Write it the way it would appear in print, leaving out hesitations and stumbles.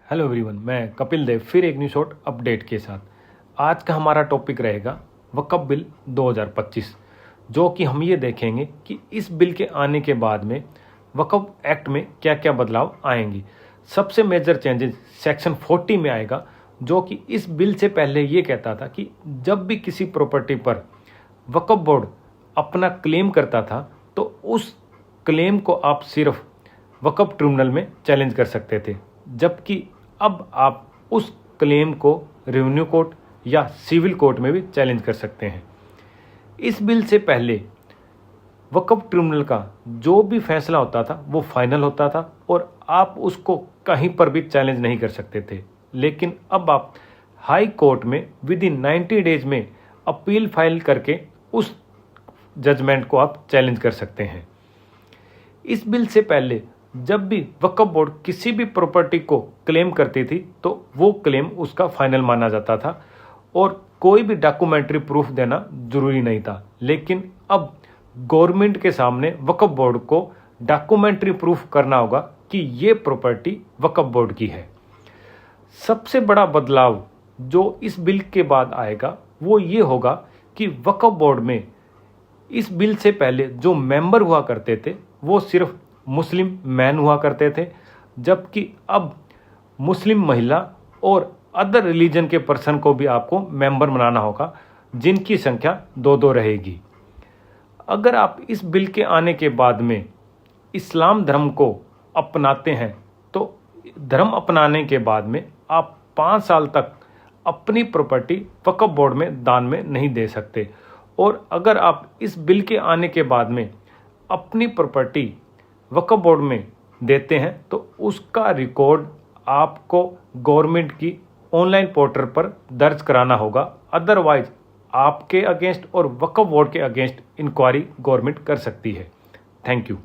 Hello everyone, मैं कपिल देव फिर एक न्यू शॉर्ट अपडेट के साथ। आज का हमारा टॉपिक रहेगा वक्फ बिल 2025, जो कि हम ये देखेंगे कि इस बिल के आने के बाद में वक्फ एक्ट में क्या क्या बदलाव आएंगे। सबसे मेजर चेंजेस सेक्शन 40 में आएगा, जो कि इस बिल से पहले ये कहता था कि जब भी किसी प्रॉपर्टी पर वक्फ बोर्ड अपना क्लेम करता था तो उस क्लेम को आप सिर्फ वक्फ ट्रिब्यूनल में चैलेंज कर सकते थे, जबकि अब आप उस क्लेम को रेवेन्यू कोर्ट या सिविल कोर्ट में भी चैलेंज कर सकते हैं। इस बिल से पहले वक्फ ट्रिब्यूनल का जो भी फैसला होता था वो फाइनल होता था और आप उसको कहीं पर भी चैलेंज नहीं कर सकते थे, लेकिन अब आप हाई कोर्ट में विद इन 90 डेज में अपील फाइल करके उस जजमेंट को आप चैलेंज कर सकते हैं। इस बिल से पहले जब भी वक्फ बोर्ड किसी भी प्रॉपर्टी को क्लेम करती थी तो वो क्लेम उसका फाइनल माना जाता था और कोई भी डॉक्यूमेंट्री प्रूफ देना जरूरी नहीं था, लेकिन अब गवर्नमेंट के सामने वक्फ बोर्ड को डॉक्यूमेंट्री प्रूफ करना होगा कि ये प्रॉपर्टी वक्फ बोर्ड की है। सबसे बड़ा बदलाव जो इस बिल के बाद आएगा वो ये होगा कि वक्फ बोर्ड में इस बिल से पहले जो मेंबर हुआ करते थे वो सिर्फ मुस्लिम मैन हुआ करते थे, जबकि अब मुस्लिम महिला और अदर रिलीजन के पर्सन को भी आपको मेंबर बनाना होगा, जिनकी संख्या 2-2 रहेगी। अगर आप इस बिल के आने के बाद में इस्लाम धर्म को अपनाते हैं तो धर्म अपनाने के बाद में आप 5 साल तक अपनी प्रॉपर्टी वक्फ बोर्ड में दान में नहीं दे सकते, और अगर आप इस बिल के आने के बाद में अपनी प्रॉपर्टी वक्फ बोर्ड में देते हैं तो उसका रिकॉर्ड आपको गवर्नमेंट की ऑनलाइन पोर्टल पर दर्ज कराना होगा, अदरवाइज आपके अगेंस्ट और वक्फ बोर्ड के अगेंस्ट इंक्वायरी गवर्नमेंट कर सकती है। Thank you.